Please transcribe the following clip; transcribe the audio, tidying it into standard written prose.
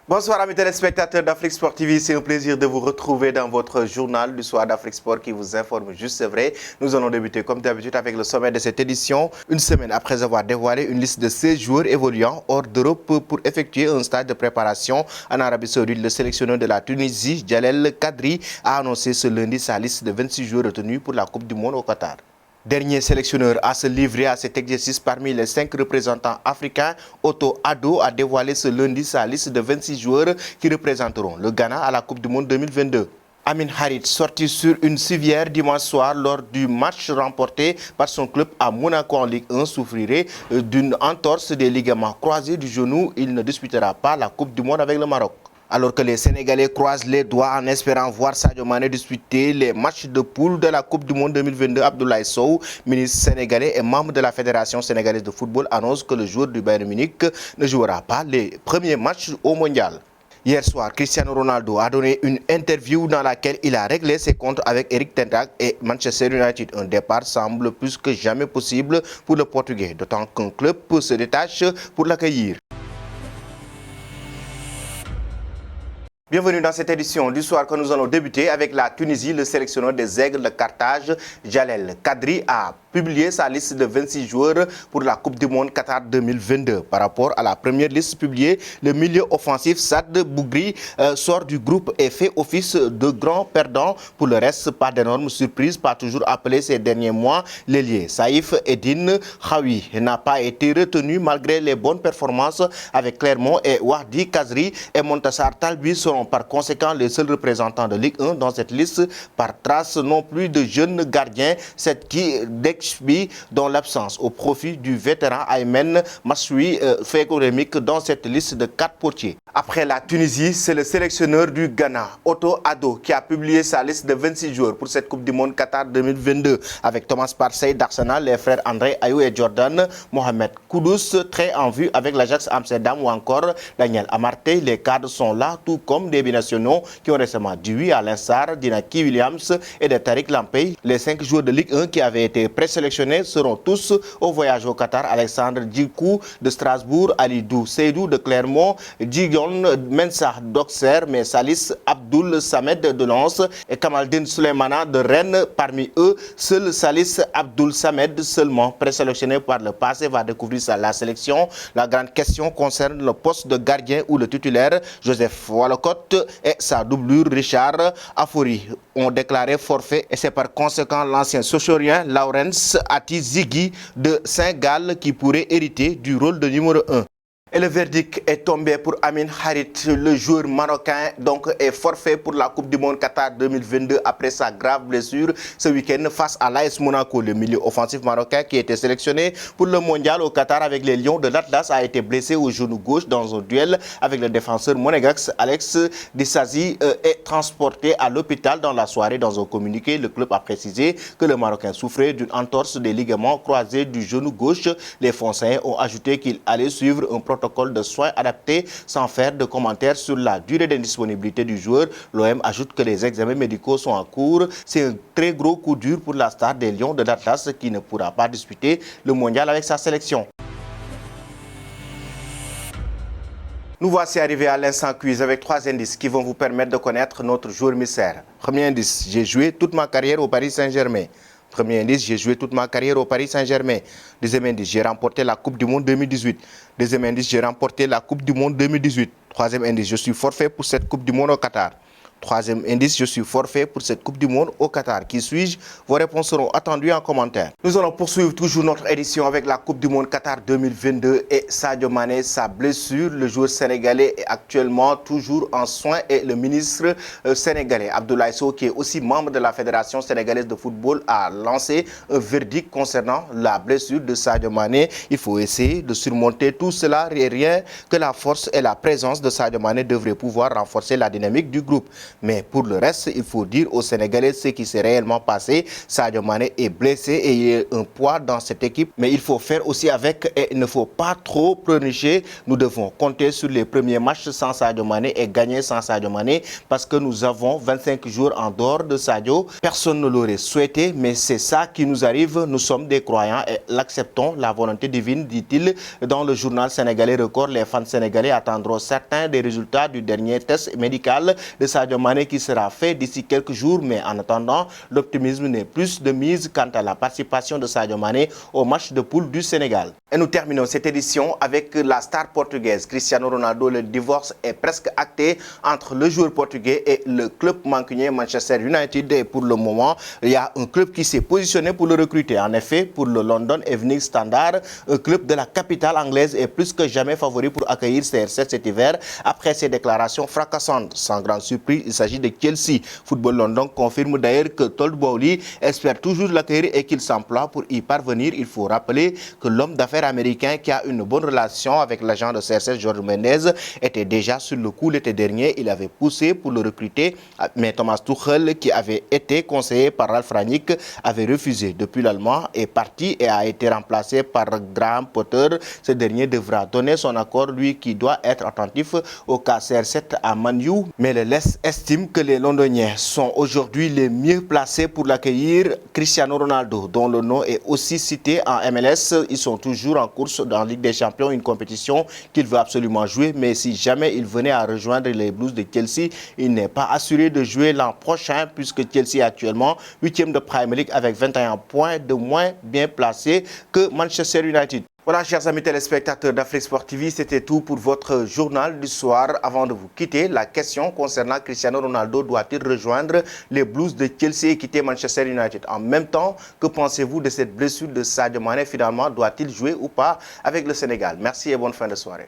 Bonsoir amis téléspectateurs d'Afrique Sport TV, c'est un plaisir de vous retrouver dans votre journal du soir d'Afrique Sport qui vous informe juste c'est vrai. Nous allons débuter comme d'habitude avec le sommet de cette édition, une semaine après avoir dévoilé une liste de 16 joueurs évoluant hors d'Europe pour effectuer un stage de préparation en Arabie Saoudite. Le sélectionneur de la Tunisie, Jalel Kadri, a annoncé ce lundi sa liste de 26 joueurs retenus pour la Coupe du Monde au Qatar. Dernier sélectionneur à se livrer à cet exercice parmi les 5 représentants africains, Otto Addo a dévoilé ce lundi sa liste de 26 joueurs qui représenteront le Ghana à la Coupe du Monde 2022. Amin Harit, sorti sur une civière dimanche soir lors du match remporté par son club à Monaco en Ligue 1, souffrirait d'une entorse des ligaments croisés du genou. Il ne disputera pas la Coupe du Monde avec le Maroc. Alors que les Sénégalais croisent les doigts en espérant voir Sadio Mané disputer les matchs de poule de la Coupe du Monde 2022, Abdoulaye Sow, ministre sénégalais et membre de la Fédération sénégalaise de football, annonce que le joueur du Bayern Munich ne jouera pas les premiers matchs au Mondial. Hier soir, Cristiano Ronaldo a donné une interview dans laquelle il a réglé ses comptes avec Erik ten Hag et Manchester United. Un départ semble plus que jamais possible pour le Portugais, d'autant qu'un club se détache pour l'accueillir. Bienvenue dans cette édition du soir que nous allons débuter avec la Tunisie. Le sélectionneur des Aigles de Carthage, Jalel Kadri, a publié sa liste de 26 joueurs pour la Coupe du Monde Qatar 2022. Par rapport à la première liste publiée, le milieu offensif Sad Bougri sort du groupe et fait office de grand perdant. Pour le reste, pas d'énormes surprises, pas toujours appelé ces derniers mois l'ailier. Saïf Eddine Khawi n'a pas été retenu malgré les bonnes performances avec Clermont, et Wahdi Kazri et Montassar Talbi seront par conséquent les seuls représentants de Ligue 1 dans cette liste. Par trace non plus de jeunes gardiens, cette qui d'Exbi, dont l'absence au profit du vétéran Aymen Massoui fait économique dans cette liste de 4 portiers. Après la Tunisie, c'est le sélectionneur du Ghana, Otto Addo, qui a publié sa liste de 26 joueurs pour cette Coupe du Monde Qatar 2022. Avec Thomas Partey d'Arsenal, les frères André Ayew et Jordan Mohamed Kudus, très en vue avec l'Ajax Amsterdam, ou encore Daniel Amartey. Les cadres sont là, tout comme des binationaux qui ont récemment dit oui à l'instar d'Inaki Williams et de Tariq Lampey. Les 5 joueurs de Ligue 1 qui avaient été présélectionnés seront tous au voyage au Qatar. Alexandre Djikou de Strasbourg, Alidou Seydou de Clermont, Djigon Mensah d'Auxerre, mais Salis Abdoul Samed de Lens et Kamaldine Souleymana de Rennes. Parmi eux, seul Salis Abdoul Samed, seulement présélectionné par le passé, va découvrir la sélection. La grande question concerne le poste de gardien ou le titulaire. Joseph Wallacott et sa doublure Richard Afori ont déclaré forfait, et c'est par conséquent l'ancien sochorien Lawrence Atizigi de Saint-Gall qui pourrait hériter du rôle de numéro 1. Et le verdict est tombé pour Amin Harit. Le joueur marocain donc est forfait pour la Coupe du Monde Qatar 2022 après sa grave blessure ce week-end face à l'AS Monaco. Le milieu offensif marocain qui était sélectionné pour le mondial au Qatar avec les Lions de l'Atlas a été blessé au genou gauche dans un duel avec le défenseur monégasque Alex Dissazi est transporté à l'hôpital dans la soirée. Dans un communiqué, le club a précisé que le Marocain souffrait d'une entorse des ligaments croisés du genou gauche. Les Foncéens ont ajouté qu'il allait suivre un protocole de soins adapté sans faire de commentaires sur la durée d'indisponibilité du joueur. L'OM ajoute que les examens médicaux sont en cours. C'est un très gros coup dur pour la star des Lions de l'Atlas qui ne pourra pas disputer le mondial avec sa sélection. Nous voici arrivés à l'instant quiz avec 3 indices qui vont vous permettre de connaître notre joueur mystère. Premier indice, j'ai joué toute ma carrière au Paris Saint-Germain. Premier indice, j'ai joué toute ma carrière au Paris Saint-Germain. Deuxième indice, j'ai remporté la Coupe du Monde 2018. Deuxième indice, j'ai remporté la Coupe du Monde 2018. Troisième indice, je suis forfait pour cette Coupe du Monde au Qatar. Troisième indice, je suis forfait pour cette Coupe du Monde au Qatar. Qui suis-je? Vos réponses seront attendues en commentaire. Nous allons poursuivre toujours notre édition avec la Coupe du Monde Qatar 2022 et Sadio Mané, sa blessure. Le joueur sénégalais est actuellement toujours en soins et le ministre sénégalais Abdoulaye Sow, qui est aussi membre de la Fédération sénégalaise de football, a lancé un verdict concernant la blessure de Sadio Mané. Il faut essayer de surmonter tout cela et rien que la force et la présence de Sadio Mané devraient pouvoir renforcer la dynamique du groupe. Mais pour le reste, il faut dire aux Sénégalais ce qui s'est réellement passé. Sadio Mané est blessé et il y a un poids dans cette équipe. Mais il faut faire aussi avec et il ne faut pas trop pleurnicher. Nous devons compter sur les premiers matchs sans Sadio Mané et gagner sans Sadio Mané parce que nous avons 25 jours en dehors de Sadio. Personne ne l'aurait souhaité, mais c'est ça qui nous arrive. Nous sommes des croyants et l'acceptons, la volonté divine, dit-il dans le journal sénégalais Record. Les fans sénégalais attendront certains des résultats du dernier test médical de Sadio Mané qui sera fait d'ici quelques jours. Mais en attendant, l'optimisme n'est plus de mise quant à la participation de Sadio Mané au match de poule du Sénégal. Et nous terminons cette édition avec la star portugaise Cristiano Ronaldo. Le divorce est presque acté entre le joueur portugais et le club mancunien Manchester United. Et pour le moment, il y a un club qui s'est positionné pour le recruter. En effet, pour le London Evening Standard, un club de la capitale anglaise est plus que jamais favori pour accueillir CR7 cet hiver après ses déclarations fracassantes. Sans grande surprise, il s'agit de Chelsea. Football London confirme d'ailleurs que Todd Bowley espère toujours l'accueillir et qu'il s'emploie pour y parvenir. Il faut rappeler que l'homme d'affaires américain qui a une bonne relation avec l'agent de CR7, Jorge Mendes, était déjà sur le coup l'été dernier. Il avait poussé pour le recruter, mais Thomas Tuchel, qui avait été conseillé par Ralf Rangnick, avait refusé. Depuis, l'Allemand est parti et a été remplacé par Graham Potter. Ce dernier devra donner son accord, lui qui doit être attentif au cas CR7 à Man U. Mais le LES estime que les Londoniens sont aujourd'hui les mieux placés pour l'accueillir. Cristiano Ronaldo, dont le nom est aussi cité en MLS, ils sont toujours en course dans la Ligue des Champions, une compétition qu'il veut absolument jouer. Mais si jamais il venait à rejoindre les Blues de Chelsea, il n'est pas assuré de jouer l'an prochain puisque Chelsea est actuellement 8e de Premier League avec 21 points de moins bien placé que Manchester United. Voilà, chers amis téléspectateurs d'Afrique Sport TV, c'était tout pour votre journal du soir. Avant de vous quitter, la question concernant Cristiano Ronaldo, doit-il rejoindre les Blues de Chelsea et quitter Manchester United? En même temps, que pensez-vous de cette blessure de Sadio Mané? Finalement, doit-il jouer ou pas avec le Sénégal? Merci et bonne fin de soirée.